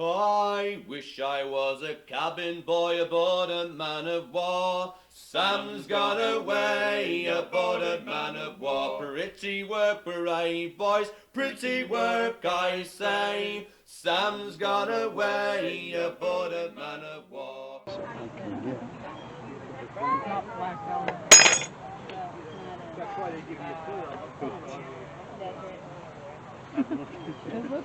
I wish I was a cabin boy aboard a man of war. Sam's got away aboard a man of war. Pretty work, brave boys, pretty work, I say. Sam's got away aboard a man of war. That's why they give you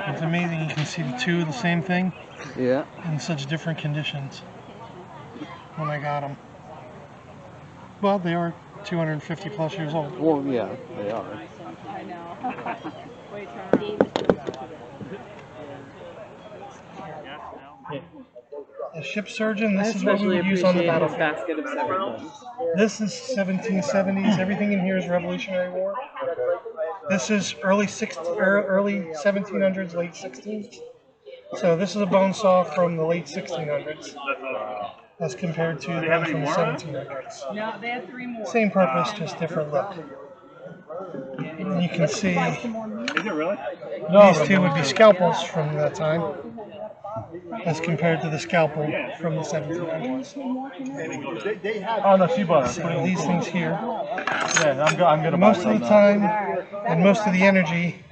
It's amazing you can see the two of the same thing. Yeah. In such different conditions when I got them. Well, they are 250 plus years old. Well, yeah, they are. I know. Wait, turn around. A ship surgeon, this is what we would use on the battlefield. Basket of seven. This is 1770s. Everything in here is Revolutionary War. This is early 1700s, late 1600s. So this is a bone saw from the late 1600s, as compared to the one from the 1700s. No, they had three more. Same purpose, just different look. And you can see Is it really? these two would be scalpels from that time, as compared to the scalpel from the 1700s. Oh no, she bought it. So these things here, Yeah, I'm gonna. most of the time, and most of the energy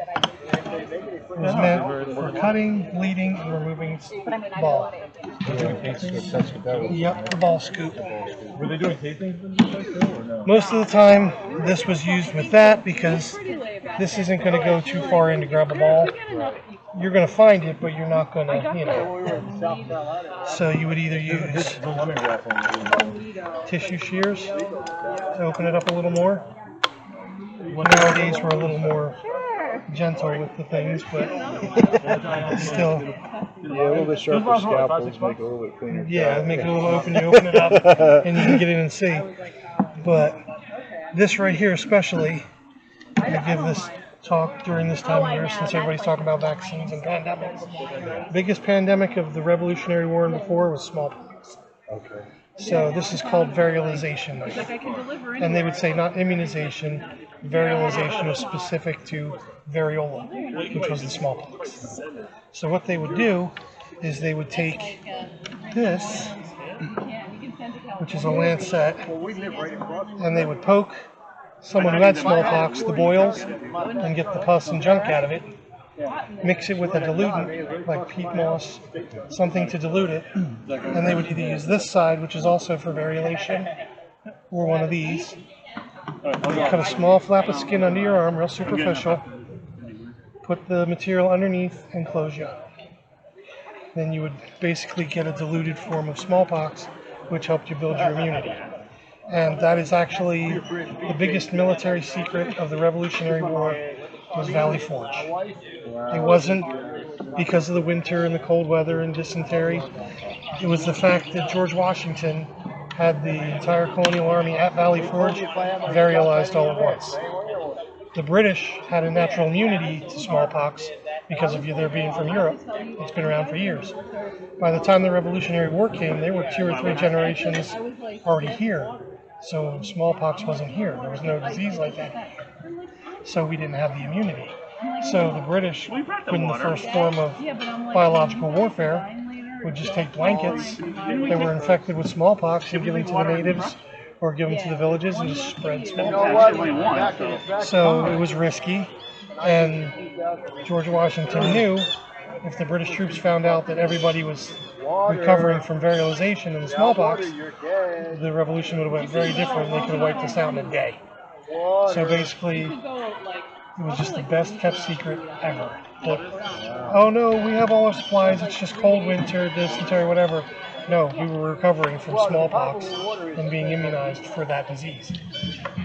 was meant for cutting, bleeding, and removing ball. Yep, the ball scoop. Were they doing tastings or no? Most of the time, this was used with that because this isn't going to go too far in to grab a ball. You're going to find it, but you're not going to, you know. So you would either use tissue shears to open it up a little more. Nowadays, we're a little more gentle with the things, but still. Yeah, a little bit sharper scalpels make it a little bit cleaner. Yeah, make it a little open, you open it up, and you can get in and see. But this right here especially, I give this talk during this time of year since everybody's talking about vaccines and pandemics. Biggest pandemic of the Revolutionary War and before was smallpox. Okay. So this is called variolization. And they would say not immunization, variolization is specific to variola, which was the smallpox. So what they would do is they would take this, which is a lancet, and they would poke someone who had smallpox, the boils, and get the pus and junk out of it, mix it with a diluent, like peat moss, something to dilute it, and they would either use this side, which is also for variolation, or one of these. Cut a small flap of skin under your arm, real superficial, put the material underneath, and close you up. Then you would basically get a diluted form of smallpox, which helped you build your immunity. And that is actually the biggest military secret of the Revolutionary War, was Valley Forge. It wasn't because of the winter and the cold weather and dysentery. It was the fact that George Washington had the entire colonial army at Valley Forge variolized all at once. The British had a natural immunity to smallpox because of their being from Europe. It's been around for years. By the time the Revolutionary War came, they were 2 or 3 generations already here. So smallpox wasn't here. There was no disease like that. So we didn't have the immunity. So the British, in the first form of biological warfare, would just take blankets that were infected with smallpox and give them to the natives or give them to the villages and just spread smallpox. So it was risky, and George Washington knew if the British troops found out that everybody was recovering from variolization and smallpox, the revolution would have went very different. They could have wiped us out in a day. So basically, it was just the best kept secret ever. But, oh no, we have all our supplies, it's just cold winter, dysentery, whatever. No, we were recovering from smallpox and being immunized for that disease.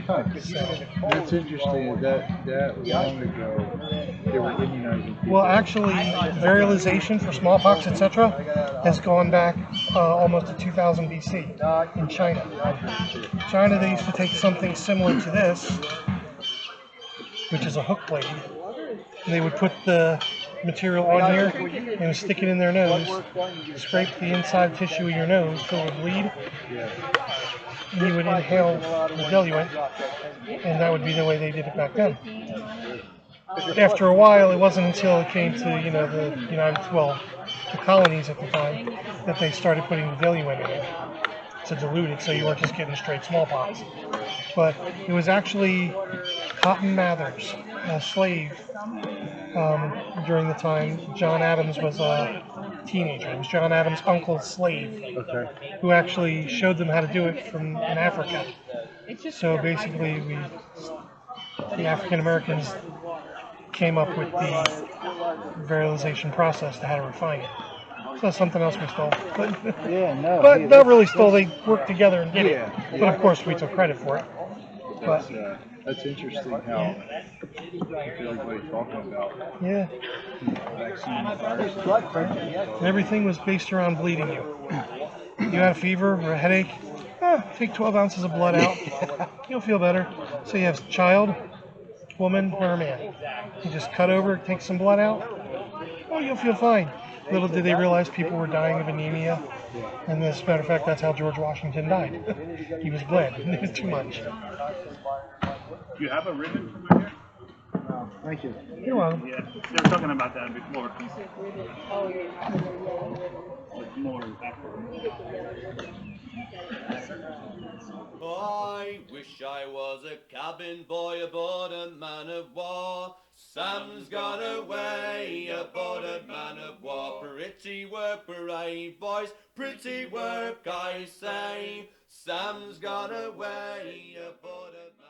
That's interesting that long ago they were immunizing people. Well, actually, variolization for smallpox, etc., has gone back almost to 2000 BC in China. China, they used to take something similar to this, which is a hook blade, and they would put the material on here and stick it in their nose, scrape the inside tissue of your nose till it would bleed, and you would inhale the diluent, and that would be the way they did it back then. after a while, it wasn't until it came to, the colonies at the time, that they started putting the diluent in it to dilute it, so you weren't just getting straight smallpox. But it was actually Cotton Mathers, a slave, during the time John Adams was a teenager. It was John Adams' uncle's slave who actually showed them how to do it in Africa. So basically, the African Americans came up with the virilization process to how to refine it. So that's something else we stole. But not really stole, they worked together and did it. But of course we took credit for it. But That's interesting how everybody's talking about vaccine. and everything was based around bleeding you. You had a fever or a headache, take 12 ounces of blood out. You'll feel better. So you have a child, woman, or a man. You just cut over, take some blood out. Oh, you'll feel fine. Little did they realize people were dying of anemia. And as a matter of fact, that's how George Washington died. He was bled. It was too much. Do you have a ribbon from right here? Thank you. You're welcome. Yeah, they were talking about that before. Like more I wish I was a cabin boy aboard a man of war. Sam's gone away aboard a man of war. Pretty work, brave boys, pretty work, I say. Sam's gone away aboard a man